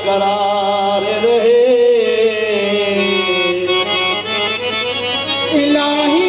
बरकरार रहे। इलाही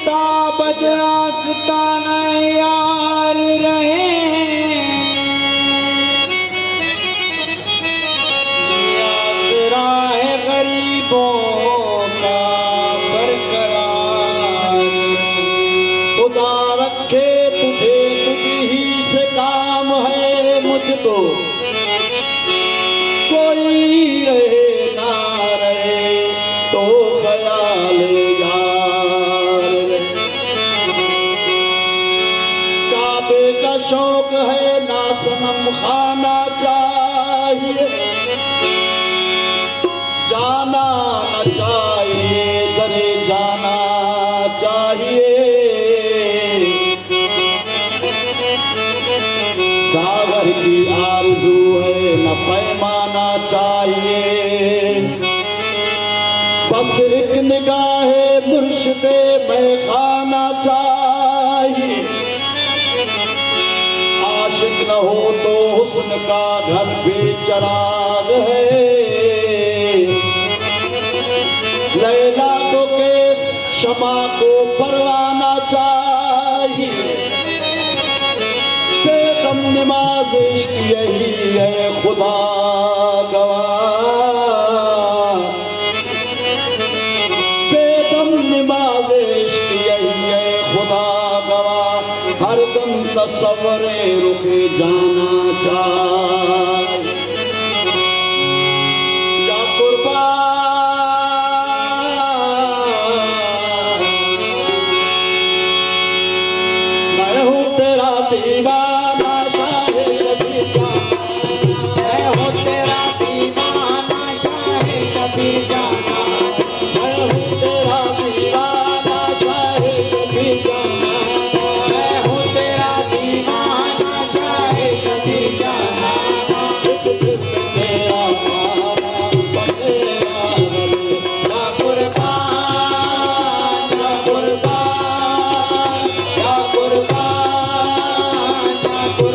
ताबद आस्ताना यार रहे। आसरा है गरीबों का बरकरार। खुदा रखे तुझे, तुझी से काम है मुझको, कोई रहे ना रहे तो ख्याल यार रहे। काबे का शौक है ना सनम खाना चाहिए, जाना न चाहिए दरे जाना चाहिए। सागर की आरज़ू है न पैमाना चाहिए, बस एक निगाहे मुर्शिदे में खाना चाहिए। आशिक न हो तो हुस्न का घर बेचराग है, लैला को केस शमा को परवाना चाहिए। बेदम नमाज इश्क यही है खुदा गवाह, बेदम नमाज इश्क यही है खुदा गवाह। हरदम तस्वरे रुखे जाना चाहिए। या कुर्बान मैं हूँ तेरा दीवाना शाहे शबीर जाना, मैं हूँ तेरा दीवाना शाहे शबीर जाना। मैं हूँ तेरा दीवाना शाहे शबीर जाना। मैं हूँ तेरा दीवाना शाहे शबीर जाना। इस दिल में तेरा पाना बतेरा रहे। या कुर्बान या कुर्बान या कुर्बान या कुर्बान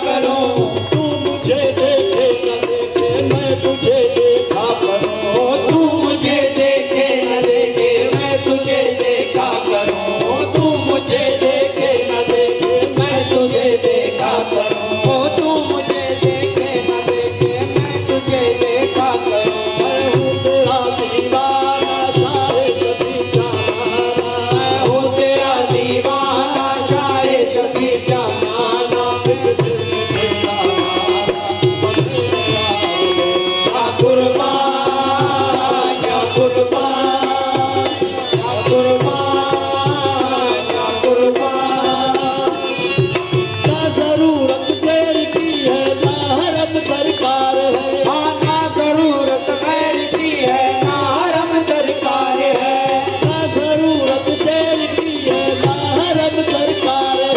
करूं तू मुझे देखे न देखे मैं तुझे देखा करूं ओ तू मुझे देखे न देखे मैं तुझे देखा करूं तू मुझे देखे न देखे मैं तुझे देखा करूं ओ तू मुझे देखे न देखे मैं तुझे देखा करूं मैं हूँ तेरा दीवाना शाहे शफी जाना मैं हूँ तेरा दीवाना शाहे शफी जाना इस दिल में तेरा बंदेगा या कुर्बान या कुर्बान या कुर्बान या कुर्बान ना जरूरत तेरी की है ना हरम दरकार है ना जरूरत गैर की है ना हरम दरकार है ना जरूरत तेरी की है ना हरम दरकार है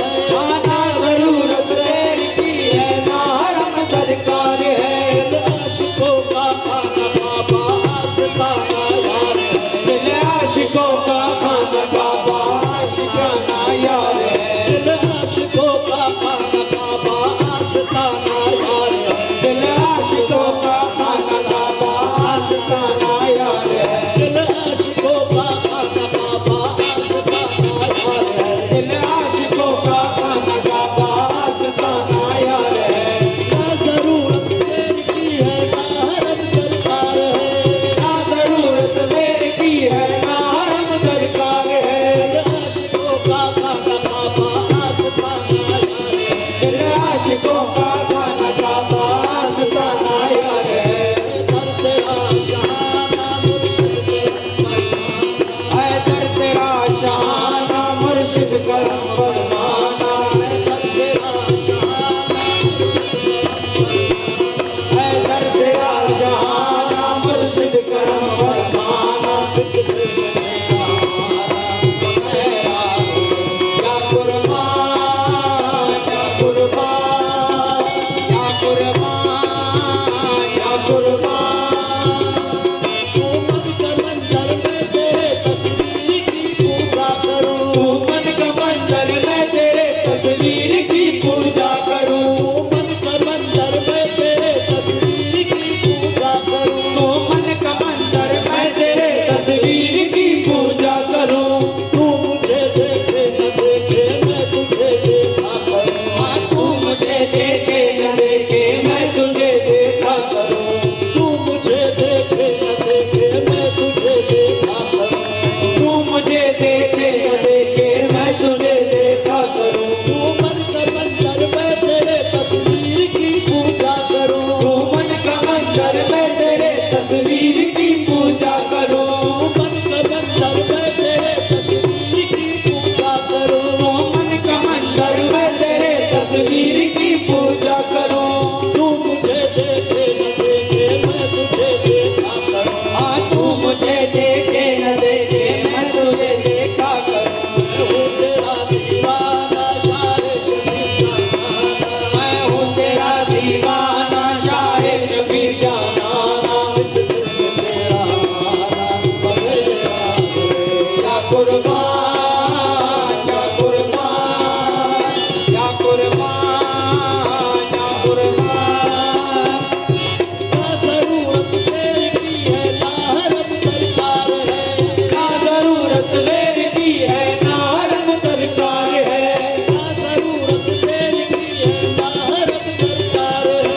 ना जरूरत गैर की है ना हरम दरकार है दिल आशिकों का खाना काबा आस्ताना यार है दिल आशिकों का खाना काबा आशिकाना यार है दिल आशिकों का खाना काबा आस्ताना यार है दिल आशिकों का खाना काबा आशिकाना यार है दिल आशिकों का खाना काबा आस्ताना यार है दिल आशिकों का खाना काबा आशिकाना यार है ना जरूरत तेरी की है ना हरम दरकार है ना जरूरत मेरे की है ना हरम दरकार है दिल आशिकों का खाना काबा आस्ताना यार है दिल आशिकों का खाना काबा आशिकाना यार है दर तेरा जहाना मुर्शिद तेरा फरमाना ऐ दर तेरा शहाना मुर्शिद करम फरमाना दर तेरा जहाना ऐ दर तेरा शहाना मुर्शिद करम फरमाना इस दिल में तेरा बंदेगा या कुर्बान या कुर्बान या कुर्बान या कुर्बान तू मन के मंजर में तेरे तस्वीर की पूजा करूं तू मन का मंदिर में तेरे तस्वीर की पूजा करूं तू मन के मंजर में तेरे तस्वीर की पूजा करूं तू मन का मंदिर में तेरे तस्वीर की पूजा करूं तू मुझे देखे न देखे मैं तुझे देखा करूं हाँ तू मुझे देखे न देखे मैं तुझे देखा करूं तू मुझे देखे न देखे मैं तुझे देखा करूं तू मुझे देखे न देखे मैं तुझे देखा करूं तू मन के मंजर में तेरे तस्वीर की पूजा करूं तू मन का मंदिर में तेरे तस्वीर की पूजा करूं तू मन के मंजर में तेरे तस्वीर की पूजा करूं तू मन का मंदिर में तेरे तस्वीर की पूजा करूं तू मुझे देखे न देखे मैं तुझे देखा करूं हाँ तू मुझे देखे न देखे मैं तुझे देखा करूं मैं हूँ तेरा दीवाना शाहे शफी जाना मैं हूँ तेरा दीवाना शाहे शफी जाना इस दिल में तेरा बंदेगा या कुर्बान या कुर्बान या कुर्बान या कुर्बान ना जरूरत तेरी की है ना हरम दरकार है ना जरूरत मेरी की है ना हरम दरकार है ना जरूरत तेरी की है ना हरम दरकार है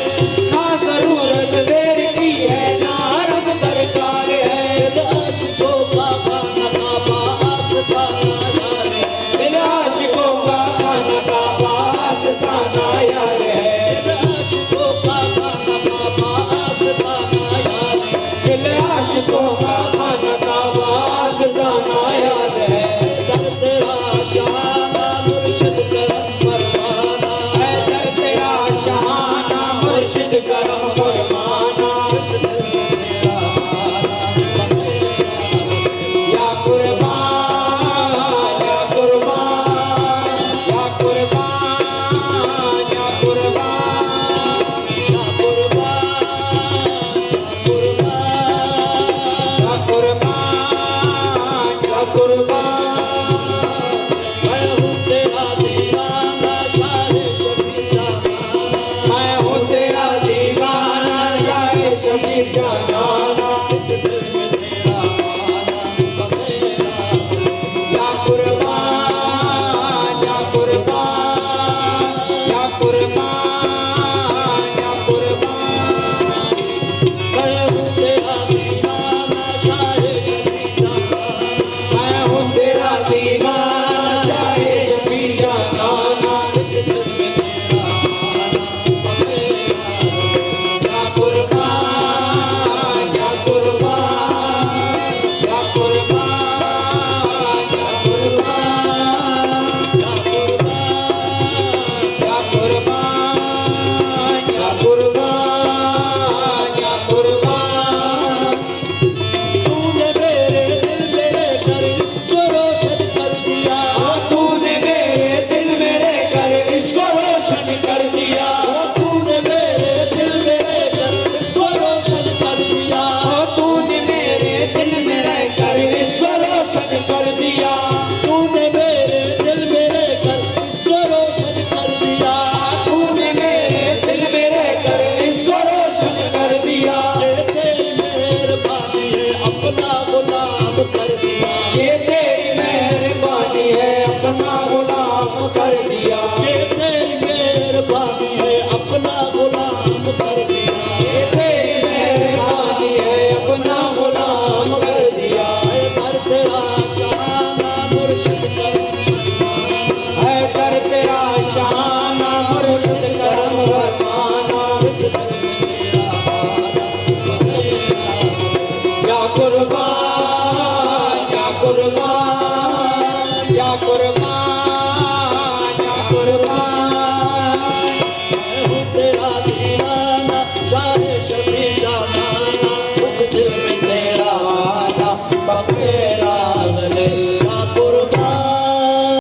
ना जरूरत मेरी की है ना हरम दरकार है दिल आशिकों का खाना काबा आस्ताना यार है दिल आशिकों का खाना काबा आस्ताना यार है दिल आशिकों का खाना काबा आस्ताना यार है दिल आशिकों का खाना काबा आस्ताना यार है दर तेरा जहाना मुर्शिद करम फरमाना ऐ दर तेरा शहाना मुर्शिद करम